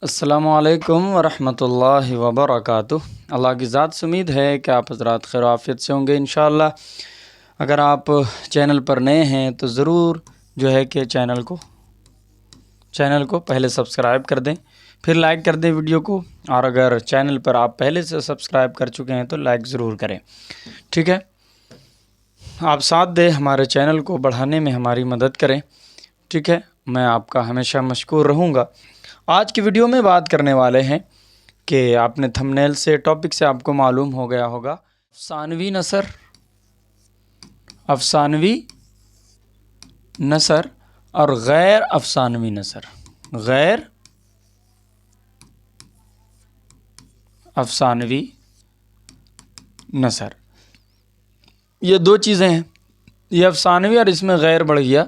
السلام علیکم ورحمۃ اللہ وبرکاتہ۔ اللہ کی ذات سے امید ہے کہ آپ حضرات خیر و عافیت سے ہوں گے انشاءاللہ۔ اگر آپ چینل پر نئے ہیں تو ضرور جو ہے کہ چینل کو پہلے سبسکرائب کر دیں، پھر لائک کر دیں ویڈیو کو، اور اگر چینل پر آپ پہلے سے سبسکرائب کر چکے ہیں تو لائک ضرور کریں، ٹھیک ہے۔ آپ ساتھ دیں، ہمارے چینل کو بڑھانے میں ہماری مدد کریں، ٹھیک ہے۔ میں آپ کا ہمیشہ مشکور رہوں گا۔ آج کی ویڈیو میں بات کرنے والے ہیں کہ آپ نے تھمبنیل سے، ٹاپک سے آپ کو معلوم ہو گیا ہوگا، افسانوی نثر اور غیر افسانوی نثر، غیر افسانوی نثر، یہ دو چیزیں ہیں۔ یہ افسانوی اور اس میں غیر بڑھ گیا۔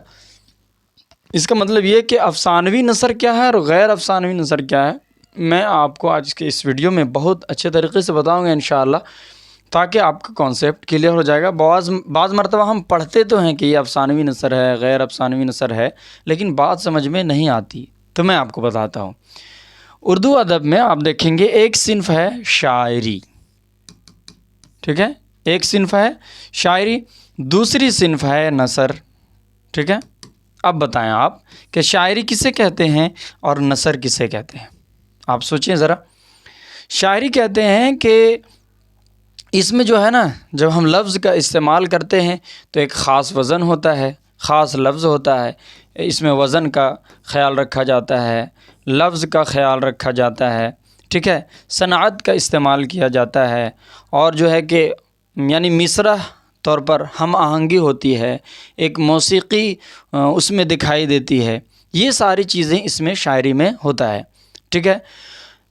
اس کا مطلب یہ کہ افسانوی نثر کیا ہے اور غیر افسانوی نثر کیا ہے، میں آپ کو آج کے اس ویڈیو میں بہت اچھے طریقے سے بتاؤں گا انشاءاللہ، تاکہ آپ کا کانسیپٹ کلیئر ہو جائے گا۔ بعض مرتبہ ہم پڑھتے تو ہیں کہ یہ افسانوی نثر ہے، غیر افسانوی نثر ہے، لیکن بات سمجھ میں نہیں آتی، تو میں آپ کو بتاتا ہوں۔ اردو ادب میں آپ دیکھیں گے ایک صنف ہے شاعری، ٹھیک ہے، ایک صنف ہے شاعری، دوسری صنف ہے نثر، ٹھیک ہے۔ اب بتائیں آپ کہ شاعری کسے کہتے ہیں اور نثر کسے کہتے ہیں؟ آپ سوچیں ذرا۔ شاعری کہتے ہیں کہ اس میں جو ہے نا، جب ہم لفظ کا استعمال کرتے ہیں تو ایک خاص وزن ہوتا ہے، خاص لفظ ہوتا ہے، اس میں وزن کا خیال رکھا جاتا ہے، لفظ کا خیال رکھا جاتا ہے، ٹھیک ہے، صنعت کا استعمال کیا جاتا ہے، اور جو ہے کہ یعنی مصرع طور پر ہم آہنگی ہوتی ہے، ایک موسیقی اس میں دکھائی دیتی ہے، یہ ساری چیزیں اس میں شاعری میں ہوتا ہے، ٹھیک ہے۔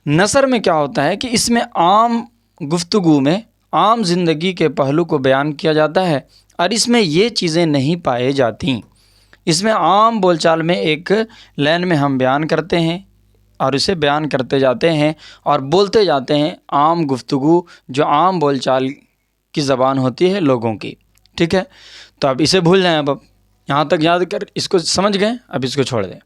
نثر میں کیا ہوتا ہے کہ اس میں عام گفتگو میں عام زندگی کے پہلو کو بیان کیا جاتا ہے، اور اس میں یہ چیزیں نہیں پائے جاتیں۔ اس میں عام بول چال میں ایک لائن میں ہم بیان کرتے ہیں اور اسے بیان کرتے جاتے ہیں اور بولتے جاتے ہیں، عام گفتگو جو عام بول چال کی زبان ہوتی ہے لوگوں کی، ٹھیک ہے۔ تو اب اسے بھول جائیں، اب یہاں تک یاد کر اس کو سمجھ گئے، اب اس کو چھوڑ دیں،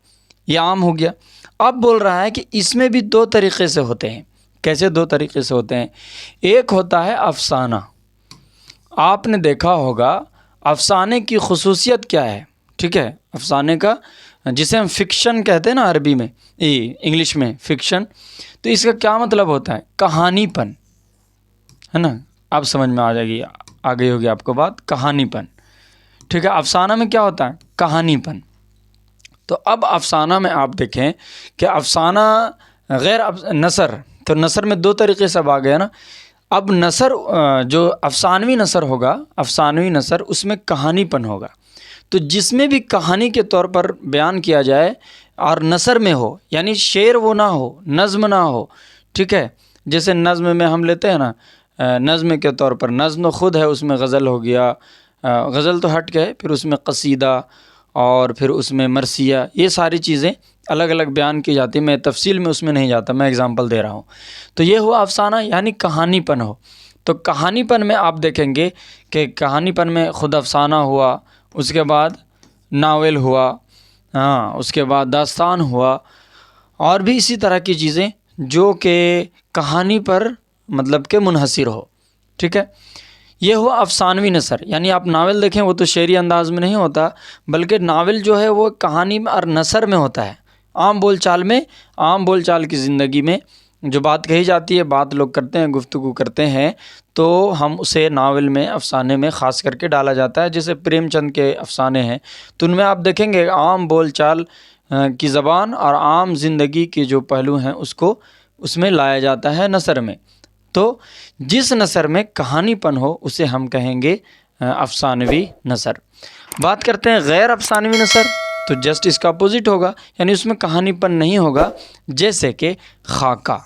یہ عام ہو گیا۔ اب بول رہا ہے کہ اس میں بھی دو طریقے سے ہوتے ہیں۔ کیسے دو طریقے سے ہوتے ہیں؟ ایک ہوتا ہے افسانہ۔ آپ نے دیکھا ہوگا افسانے کی خصوصیت کیا ہے، ٹھیک ہے، افسانے کا جسے ہم فکشن کہتے ہیں نا عربی میں، انگلش میں فکشن، تو اس کا کیا مطلب ہوتا ہے؟ کہانی پن، ہے نا۔ اب سمجھ میں آ گئی ہوگی آپ کو بات، کہانی پن، ٹھیک ہے۔ افسانہ میں کیا ہوتا ہے؟ کہانی پن۔ تو اب افسانہ میں آپ دیکھیں کہ افسانہ نثر، تو نثر میں دو طریقے سے اب آ گیا نا۔ اب نثر جو افسانوی نثر ہوگا، افسانوی نثر، اس میں کہانی پن ہوگا، تو جس میں بھی کہانی کے طور پر بیان کیا جائے اور نثر میں ہو، یعنی شعر وہ نہ ہو، نظم نہ ہو، ٹھیک ہے۔ جیسے نظم میں ہم لیتے ہیں نا، نظم کے طور پر نظم خود ہے، اس میں غزل ہو گیا، غزل تو ہٹ گئے، پھر اس میں قصیدہ، اور پھر اس میں مرثیہ، یہ ساری چیزیں الگ الگ بیان کی جاتی ہیں۔ میں تفصیل میں اس میں نہیں جاتا، میں اگزامپل دے رہا ہوں۔ تو یہ ہوا افسانہ، یعنی کہانی پن ہو۔ تو کہانی پن میں آپ دیکھیں گے کہ کہانی پن میں خود افسانہ ہوا، اس کے بعد ناول ہوا، اس کے بعد داستان ہوا، اور بھی اسی طرح کی چیزیں جو کہ کہانی پر مطلب کہ منحصر ہو، ٹھیک ہے۔ یہ ہوا افسانوی نثر، یعنی آپ ناول دیکھیں وہ تو شعری انداز میں نہیں ہوتا، بلکہ ناول جو ہے وہ کہانی میں اور نثر میں ہوتا ہے، عام بول چال میں، عام بول چال کی زندگی میں جو بات کہی جاتی ہے، بات لوگ کرتے ہیں، گفتگو کرتے ہیں، تو ہم اسے ناول میں، افسانے میں خاص کر کے ڈالا جاتا ہے۔ جیسے پریم چند کے افسانے ہیں، تو ان میں آپ دیکھیں گے عام بول چال کی زبان اور عام زندگی کے جو پہلو ہیں اس میں لایا جاتا ہے نثر میں۔ تو جس نثر میں کہانی پن ہو اسے ہم کہیں گے افسانوی نثر۔ بات کرتے ہیں غیر افسانوی نثر، تو جسٹ اس کا اپوزٹ ہوگا، یعنی اس میں کہانی پن نہیں ہوگا۔ جیسے کہ خاکہ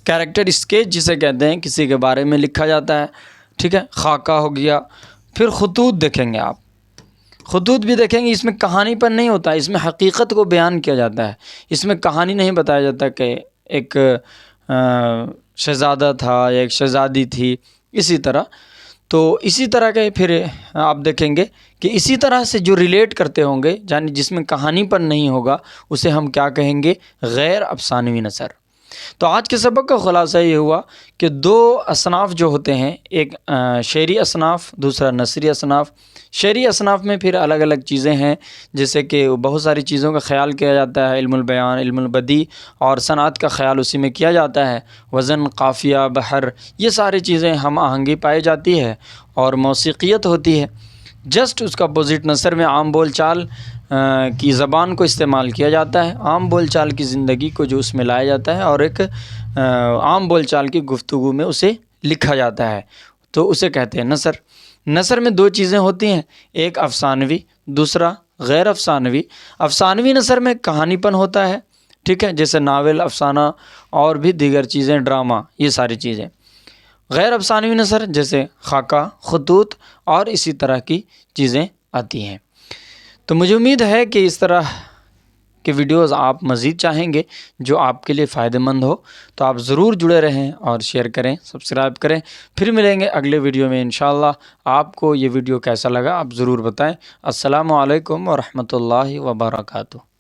کیریکٹر اسکیچ جسے کہتے ہیں، کسی کے بارے میں لکھا جاتا ہے، ٹھیک ہے، خاکہ ہو گیا۔ پھر خطوط دیکھیں گے آپ، خطوط بھی دیکھیں گے، اس میں کہانی پن نہیں ہوتا، اس میں حقیقت کو بیان کیا جاتا ہے، اس میں کہانی نہیں بتایا جاتا کہ ایک شہزادہ تھا یا ایک شہزادی تھی، اسی طرح۔ تو اسی طرح کے پھر آپ دیکھیں گے کہ اسی طرح سے جو ریلیٹ کرتے ہوں گے، یعنی جس میں کہانی پن نہیں ہوگا، اسے ہم کیا کہیں گے؟ غیر افسانوی نثر۔ تو آج کے سبق کا خلاصہ یہ ہوا کہ دو اصناف جو ہوتے ہیں، ایک شعری اصناف، دوسرا نثری اصناف۔ شعری اصناف میں پھر الگ الگ چیزیں ہیں، جیسے کہ بہت ساری چیزوں کا خیال کیا جاتا ہے، علم البیان، علم البدیع اور صنعت کا خیال اسی میں کیا جاتا ہے، وزن، قافیہ، بحر، یہ ساری چیزیں ہم آہنگی پائی جاتی ہے اور موسیقیت ہوتی ہے۔ جسٹ اس کا اپوزٹ نثر میں عام بول چال کی زبان کو استعمال کیا جاتا ہے، عام بول چال کی زندگی کو جو اس میں لایا جاتا ہے اور ایک عام بول چال کی گفتگو میں اسے لکھا جاتا ہے، تو اسے کہتے ہیں نثر۔ نثر میں دو چیزیں ہوتی ہیں، ایک افسانوی، دوسرا غیر افسانوی۔ افسانوی نثر میں کہانی پن ہوتا ہے، ٹھیک ہے، جیسے ناول، افسانہ اور بھی دیگر چیزیں، ڈرامہ، یہ ساری چیزیں۔ غیر افسانوی نثر جیسے خاکہ، خطوط اور اسی طرح کی چیزیں آتی ہیں۔ تو مجھے امید ہے کہ اس طرح کے ویڈیوز آپ مزید چاہیں گے جو آپ کے لیے فائدہ مند ہو، تو آپ ضرور جڑے رہیں اور شیئر کریں، سبسکرائب کریں۔ پھر ملیں گے اگلے ویڈیو میں انشاءاللہ۔ آپ کو یہ ویڈیو کیسا لگا آپ ضرور بتائیں۔ السلام علیکم ورحمۃ اللہ وبرکاتہ۔